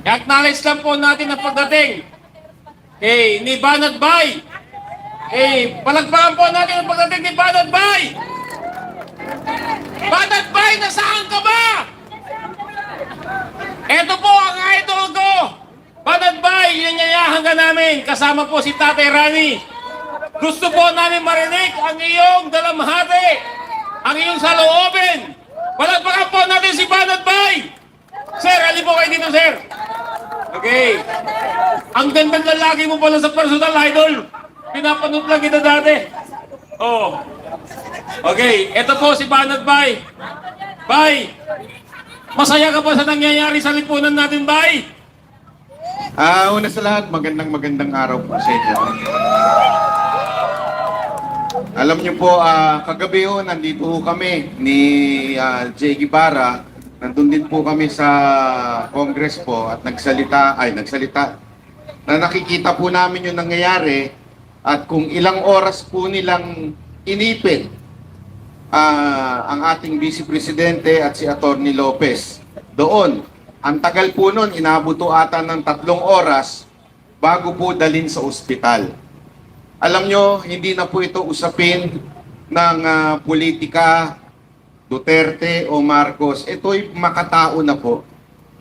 I-acknowledge lang po natin ang pagdating ni Banat Bay. Palagpakan po natin ang pagdating ni Banat Bay. Banat Bay, nasaan ka ba? Ito po ang idol ko. Banat Bay, yanyayahan ka namin. Kasama po si Tatay Rani. Gusto po namin marinig ang iyong dalamhati, ang iyong saloobin. Palagpakan po natin si Banat Bay. Sir, ali po kayo dito, sir. Okay. Ang ganda ng lalaki mo pala sa personal idol. Pinapanood lang kita dati. Oh. Okay, ito po si Banat Bay. Bay, masaya ka ba sa nangyayari sa lipunan natin, Bay? Una sa lahat, magandang araw po sa inyo. Alam niyo po, kagabi ho, nandito ho kami ni Jay Guevara. Nandun din po kami sa Congress po at nagsalita, na nakikita po namin yung nangyayari at kung ilang oras po nilang inipin ang ating Vice Presidente at si Atty. Lopez. Doon, ang tagal po nun, inabuto ata ng 3 oras bago po dalhin sa ospital. Alam nyo, hindi na po ito usapin ng politika, Duterte o Marcos. Ito'y makatao na po.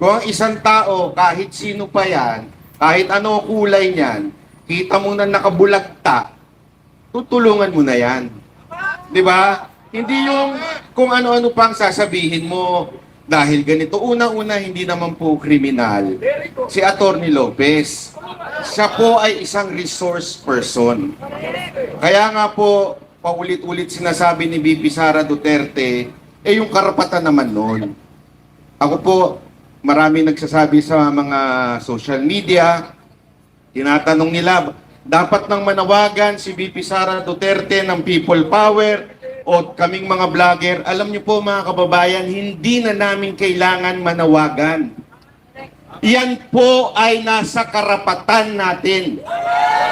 Kung ang isang tao, kahit sino pa yan, kahit ano kulay niyan, kita mo na nakabulagta, tutulungan mo na yan. Di ba? Hindi yung kung ano-ano pang sasabihin mo dahil ganito. Una-una, hindi naman po kriminal si Atty. Lopez. Siya po ay isang resource person. Kaya nga po, paulit-ulit sinasabi ni VP Sara Duterte, yung karapatan naman nun. Ako po, marami nagsasabi sa mga social media, tinatanong nila, dapat nang manawagan si VP Sara Duterte ng People Power o kaming mga vlogger. Alam niyo po mga kababayan, hindi na namin kailangan manawagan. Yan po ay nasa karapatan natin.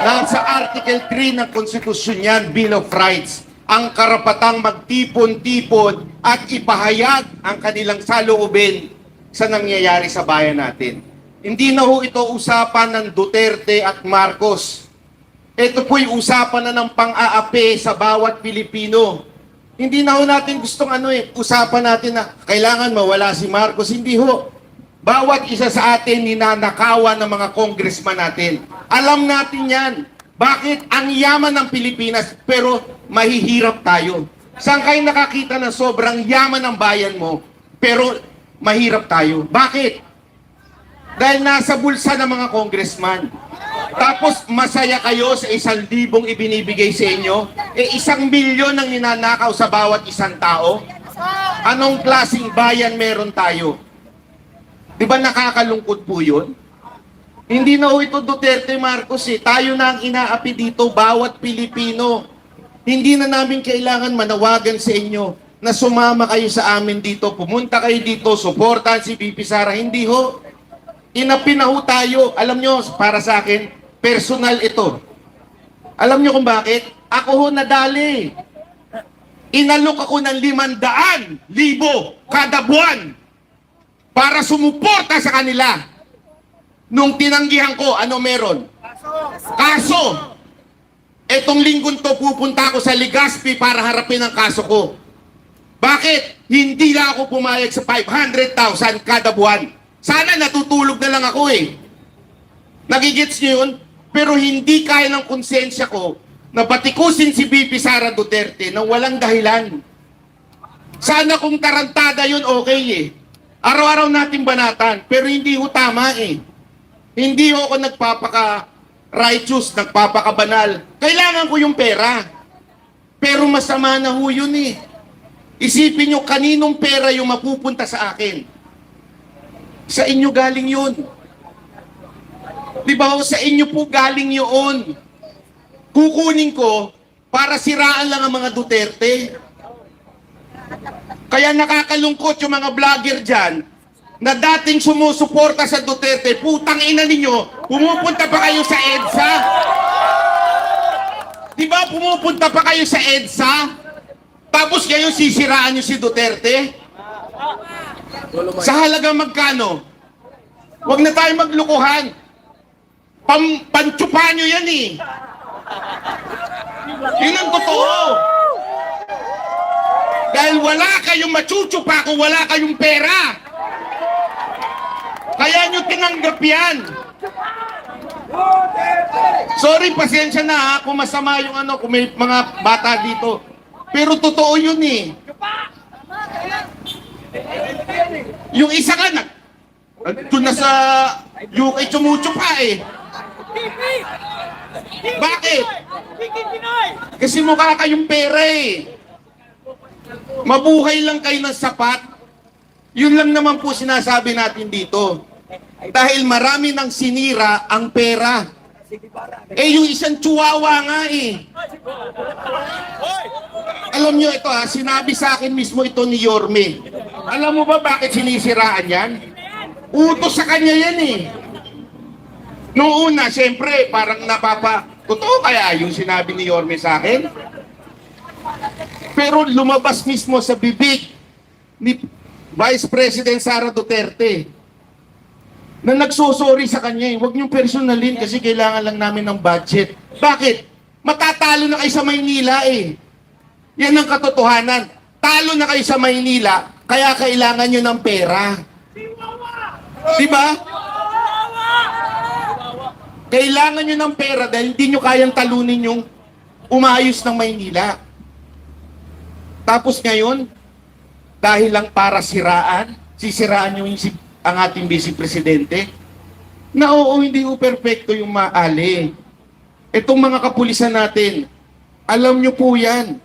Nasa Article 3 ng Konstitusyon yan, Bill of Rights. Ang karapatang magtipon-tipon at ipahayag ang kanilang saloobin sa nangyayari sa bayan natin. Hindi na ho ito usapan ng Duterte at Marcos. Ito po'y usapan na ng pang-aapi sa bawat Pilipino. Hindi na ho natin gustong usapan natin na kailangan mawala si Marcos. Hindi ho. Bawat isa sa atin ninanakawan ng mga congressman natin. Alam natin yan. Bakit? Ang yaman ng Pilipinas, pero mahihirap tayo. Saan kayo nakakita na sobrang yaman ng bayan mo, pero mahirap tayo? Bakit? Dahil nasa bulsa ng mga congressman. Tapos masaya kayo sa 1,000 ibinibigay sa inyo, 1,000,000 ang ninanakaw sa bawat isang tao. Anong klaseng bayan meron tayo? Di ba nakakalungkot po yun? Hindi na ho ito Duterte Marcos tayo na ang inaapi dito, bawat Pilipino. Hindi na namin kailangan manawagan sa inyo na sumama kayo sa amin dito, pumunta kayo dito, suportahan si VP Sara. Hindi ho. Inapi na ho tayo. Alam nyo, para sa akin, personal ito. Alam nyo kung bakit? Ako ho nadali. Inalok ako ng 500,000 kada buwan para sumuporta sa kanila. Nung tinanggihan ko, ano meron? Kaso! Etong linggong to, pupunta ako sa Legazpi para harapin ang kaso ko. Bakit? Hindi na ako pumayag sa 500,000 kada buwan. Sana natutulog na lang ako Nagigits nyo yun? Pero hindi kaya ng konsensya ko na batikusin si VP Sara Duterte na walang dahilan. Sana kung tarantada yun, okay Araw-araw natin banatan, pero hindi ho tama Hindi ho ako nagpapaka-righteous, nagpapakabanal. Kailangan ko yung pera. Pero masama na ho yun Isipin nyo, kaninong pera yung mapupunta sa akin? Sa inyo galing yun. Di ba ho, sa inyo po galing yun. Kukunin ko para siraan lang ang mga Duterte. Kaya nakakalungkot yung mga vlogger dyan na dating sumusuporta sa Duterte, putang ina ninyo, pumupunta pa kayo sa EDSA? Di ba pumupunta pa kayo sa EDSA? Tapos ngayon sisiraan nyo si Duterte? Sa halagang magkano? Huwag na tayo maglukuhan. Pantsupa nyo yan eh. Yun ang totoo. Dahil wala kayong matsuchupa kung wala kayong pera. Kaya nyo tinanggap yan. Sorry, pasensya na ha, kung masama yung ano, kung may mga bata dito. Pero totoo yun eh. Yung isa ka doon na sa UK tsumutsupa eh. Bakit? Kasi mukha kayong pera eh. Mabuhay lang kayo ng sapat. Yun lang naman po sinasabi natin dito. Dahil marami nang sinira ang pera. Eh yung isang chihuahua nga eh. Alam nyo ito ha, sinabi sa akin mismo ito ni Yorme. Alam mo ba bakit sinisiraan yan? Utos sa kanya yan eh. Noong una, siyempre, parang totoo kaya yung sinabi ni Yorme sa akin? Pero lumabas mismo sa bibig ni Vice President Sara Duterte na nagsusori sa kanya eh. Huwag niyong personalin kasi kailangan lang namin ng budget. Bakit? Matatalo na kayo sa Maynila eh. Yan ang katotohanan. Talo na kayo sa Maynila, kaya kailangan nyo ng pera. Diba? Kailangan nyo ng pera dahil hindi nyo kayang talunin yung umayos ng Maynila. Tapos ngayon, dahil lang para sisiraan nyo ang ating Vice Presidente, na oo, hindi po perfecto yung maali. Itong mga kapulisan natin, alam nyo po yan.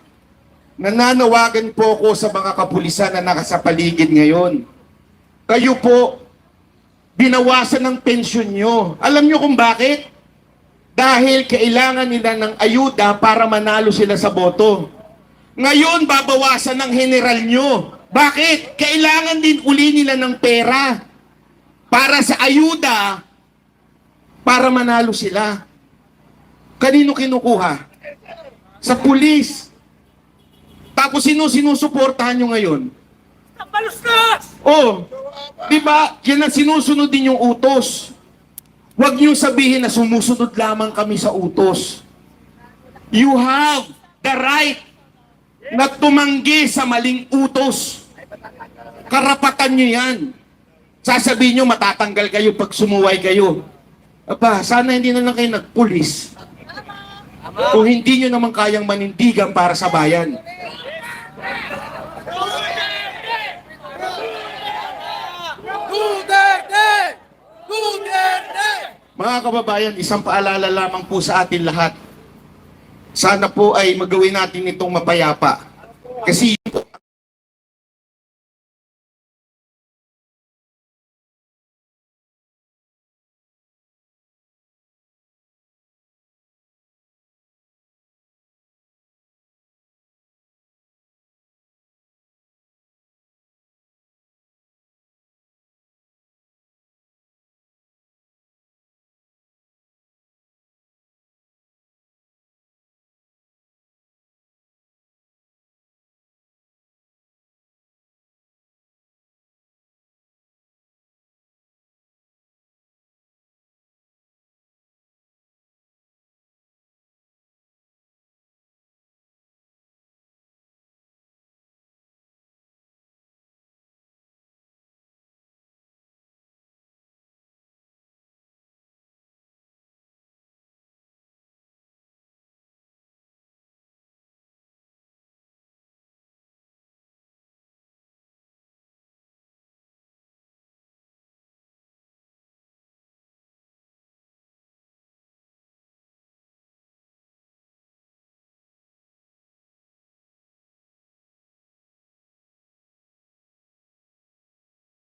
Nananawagan po ako sa mga kapulisan na nakasapaligid ngayon. Kayo po, binawasan ng pensyon nyo. Alam nyo kung bakit? Dahil kailangan nila ng ayuda para manalo sila sa boto. Ngayon, babawasan ng general nyo. Bakit? Kailangan din uli nila ng pera para sa ayuda para manalo sila. Kanino kinukuha? Sa pulis. Tapos sinusuportahan nyo ngayon? Oh, di ba? Yan ang sinusunod din yung utos. Huwag niyo sabihin na sumusunod lamang kami sa utos. You have the right na tumanggi sa maling utos. Karapatan niyo yan. Sasabihin niyo matatanggal kayo pag sumuway kayo. Aba, sana hindi na lang kayo nagpulis. Kung hindi niyo naman kayang manindigan para sa bayan. Mga kababayan, isang paalala lamang po sa atin lahat. Sana po ay magawin natin itong mapayapa. Kasi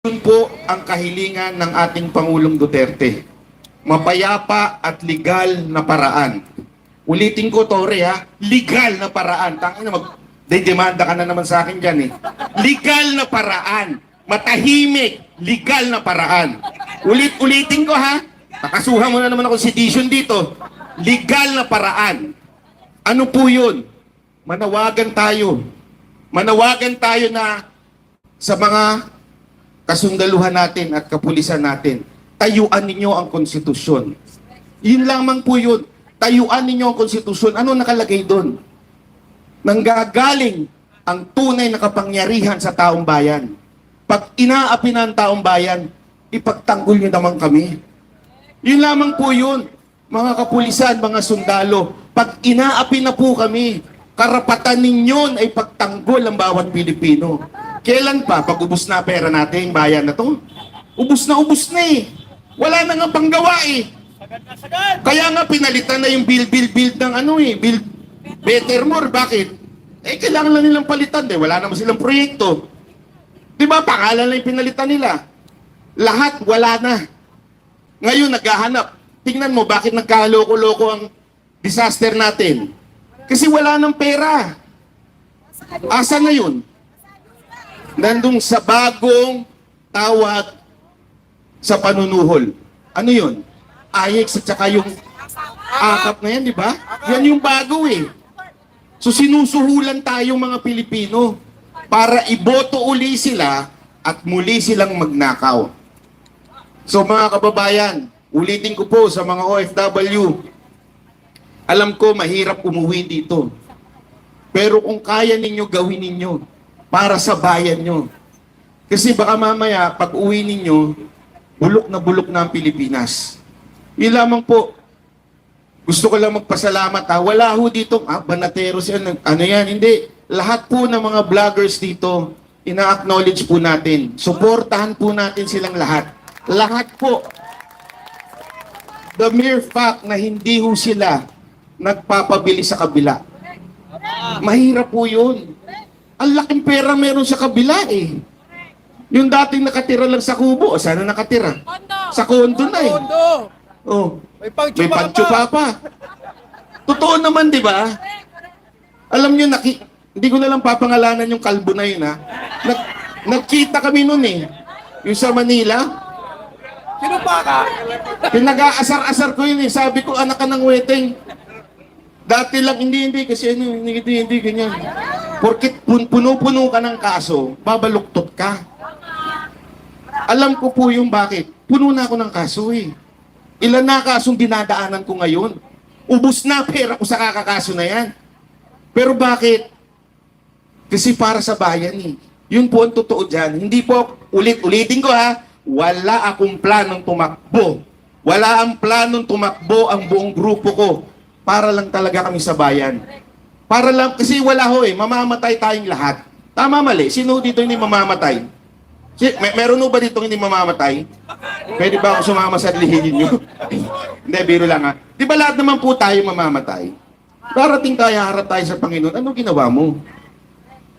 yun po ang kahilingan ng ating Pangulong Duterte. Mapayapa at legal na paraan. Ulitin ko, Tore, ha? Legal na paraan. Tangina, demanda ka na naman sa akin dyan, eh. Legal na paraan. Matahimik. Legal na paraan. Ulitin ko, ha? Nakasuhan mo na naman ako sedition dito. Legal na paraan. Ano po yun? Manawagan tayo. Manawagan tayo na sa mga kasundaluhan natin at kapulisan natin tayuan ninyo ang konstitusyon. Yun lamang po yun. Tayuan ninyo ang konstitusyon. Ano nakalagay doon? Nanggagaling ang tunay na kapangyarihan sa taong bayan. Pag inaapi na ang taong bayan, ipagtanggol nyo naman kami. Yun lamang po yun. Mga kapulisan, mga sundalo, pag inaapi na po kami, karapatan ninyon ay pagtanggol ang bawat Pilipino. Kailan pa? Pag ubus na pera natin, bayan na to. Ubus na eh. Wala na nga panggawa eh. Kaya nga pinalitan na yung build ng build better more. Bakit? Kailangan lang nilang palitan eh. Wala naman silang proyekto. Diba? Pangalan lang yung pinalitan nila. Lahat wala na. Ngayon naghahanap. Tingnan mo bakit nagkaloko-loko ang disaster natin. Kasi wala ng pera. Asa na yun? Nandung sa bagong tawag sa panunuhol. Ano yun? AYEX at saka yung akap na yan, di ba? Yan yung bago eh. So sinusuhulan tayong mga Pilipino para iboto uli sila at muli silang magnakaw. So mga kababayan, ulitin ko po sa mga OFW, alam ko mahirap umuwi dito. Pero kung kaya ninyo, gawin ninyo para sa bayan nyo. Kasi baka mamaya, pag uwi ninyo, bulok na ang Pilipinas. Yun lamang po. Gusto ko lang magpasalamat ha. Wala ho dito, banateros yan, ano yan, hindi. Lahat po ng mga vloggers dito, ina-acknowledge po natin. Suportahan po natin silang lahat. Lahat po. The mere fact na hindi ho sila nagpapabili sa kabila. Mahirap po yun. Ang laking pera meron sa kabila eh. Yung dating nakatira lang sa kubo, sana nakatira? Sa kondo na eh. Oh, may pagtsupa pa. Totoo naman, di ba? Alam nyo, hindi ko na lang papangalanan yung kalbo na yun ha. Nagkita kami nun eh. Yung sa Manila. Sino pa ka? Pinag-aasar-asar ko yun eh. Sabi ko, anak ka ng weteng. Dati lang, hindi, kasi hindi, ganyan. Porkit puno-puno ka ng kaso, babaluktot ka. Alam ko po yung bakit. Puno na ako ng kaso eh. Ilan na kasong dinadaanan ko ngayon? Ubus na pera ko sa kakakaso na yan. Pero bakit? Kasi para sa bayan eh. Yun po ang totoo dyan. Hindi po, ulitin ko ha, wala akong planong tumakbo. Wala ang planong tumakbo ang buong grupo ko. Para lang talaga kami sa bayan. Para lang, kasi wala ho eh, mamamatay tayong lahat. Tama mali, sino dito hindi mamamatay? Meron ho ba dito hindi mamamatay? Pwede ba ako sumama sa lihin nyo? Hindi, biro lang ha. Di ba lahat naman po tayo mamamatay? Darating tayo, harap tayo sa Panginoon. Anong ginawa mo?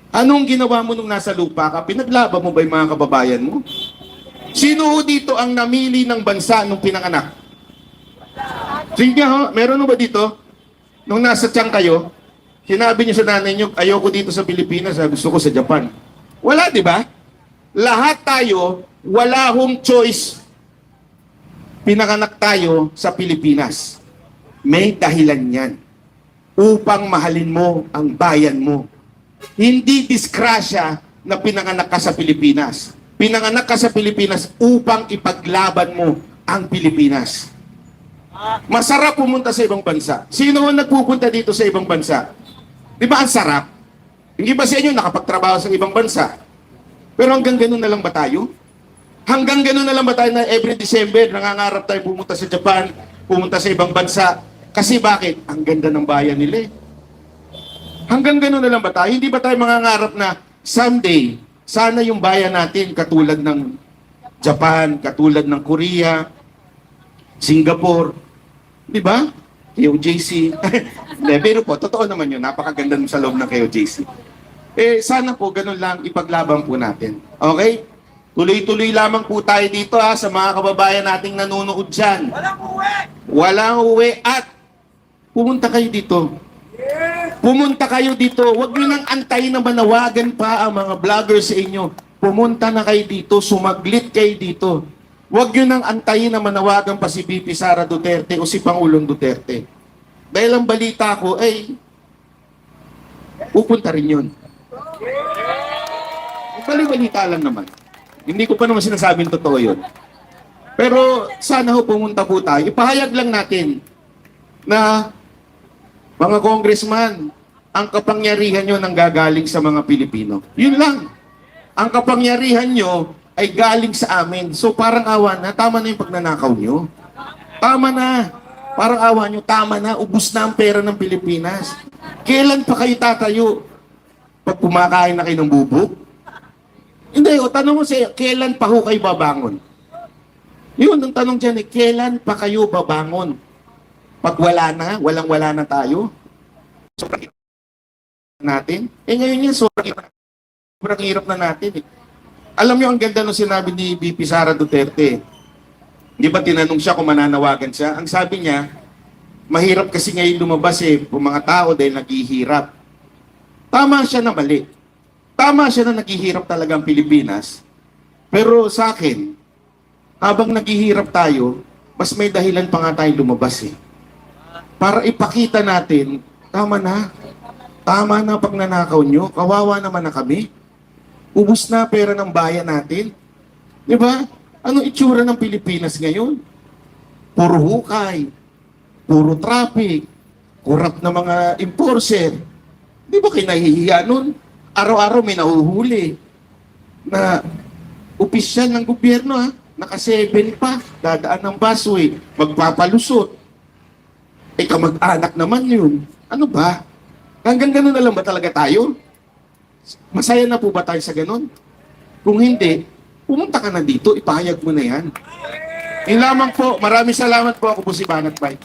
Anong ginawa mo nung nasa lupa ka? Pinaglaban mo ba yung mga kababayan mo? Sino ho dito ang namili ng bansa nung pinanganak? Sige ho, meron ho ba dito? Nung nasa tiyan kayo, sinabi niyo sa nanay niyo, ayoko dito sa Pilipinas, gusto ko sa Japan. Wala, di ba? Lahat tayo, wala hong choice. Pinanganak tayo sa Pilipinas. May dahilan yan. Upang mahalin mo ang bayan mo. Hindi disgrasya na pinanganak ka sa Pilipinas. Pinanganak ka sa Pilipinas upang ipaglaban mo ang Pilipinas. Masarap pumunta sa ibang bansa. Sino ang nagpupunta dito sa ibang bansa? Di ba ang sarap? Hindi ba sa inyo nakapagtrabaho sa ibang bansa? Pero hanggang ganun na lang ba tayo? Hanggang ganun na lang ba tayo na every December nangangarap tayo pumunta sa Japan, pumunta sa ibang bansa? Kasi bakit? Ang ganda ng bayan nila eh. Hanggang ganun na lang ba tayo? Hindi ba tayo mangangarap na someday, sana yung bayan natin katulad ng Japan, katulad ng Korea, Singapore, di ba? KOJC. Pero po, totoo naman yun. Napakaganda sa loob ng KOJC. Sana po, ganun lang, ipaglaban po natin. Okay? Tuloy-tuloy lamang po tayo dito sa mga kababayan nating nanonood dyan. Walang uwi! Walang uwi at pumunta kayo dito. Pumunta kayo dito. Huwag nyo nang antayin na manawagan pa ang mga vloggers sa inyo. Pumunta na kayo dito. Sumaglit kayo dito. Huwag nyo nang antayin na manawagan pa si VP Sara Duterte o si Pangulong Duterte. Dahil ang balita ko, pupunta rin yun. Bali-balita lang naman. Hindi ko pa naman sinasabing totoo yun. Pero sana ho pumunta po tayo. Ipahayag lang natin na mga congressman, ang kapangyarihan nyo nang gagaling sa mga Pilipino. Yun lang. Ang kapangyarihan nyo ay galing sa amin. So parang awa na, tama na yung pagnanakaw nyo. Tama na. Parang awa nyo, tama na. Ubus na ang pera ng Pilipinas. Kailan pa kayo tatayo? Pag kumakain na kayo ng bubuk? Hindi, o tanong mo siya, kailan pa ho kayo babangon? Yun, ang tanong dyan kailan pa kayo babangon? Pag wala na, walang-wala na tayo? Sobrang natin. Ngayon yan, sobrang hirap na natin. Alam niyo, ang ganda nung sinabi ni VP Sara Duterte. Di ba tinanong siya kung mananawagan siya? Ang sabi niya, mahirap kasi ngayon lumabas kung mga tao dahil naghihirap. Tama siya na mali. Tama siya na naghihirap talaga ang Pilipinas. Pero sa akin, habang naghihirap tayo, mas may dahilan pa nga tayong lumabas Para ipakita natin, tama na. Tama na pagnanakaw nyo. Kawawa naman na kami. Ubus na pera ng bayan natin. Di ba? Anong itsura ng Pilipinas ngayon? Puro hukay. Puro traffic. Corrupt na mga enforcer. Di ba kayo nahihiya nun? Araw-araw may nahuhuli na opisyal ng gobyerno naka-7 pa, dadaan ng busway, magpapalusot. Kamag-anak naman yun. Ano ba? Hanggang ganun na lang ba talaga tayo? Masaya na po ba tayo sa ganun? Kung hindi, pumunta ka na dito, ipahayag mo na yan. Yun lamang po. Maraming salamat po. Ako po si Banat Bay.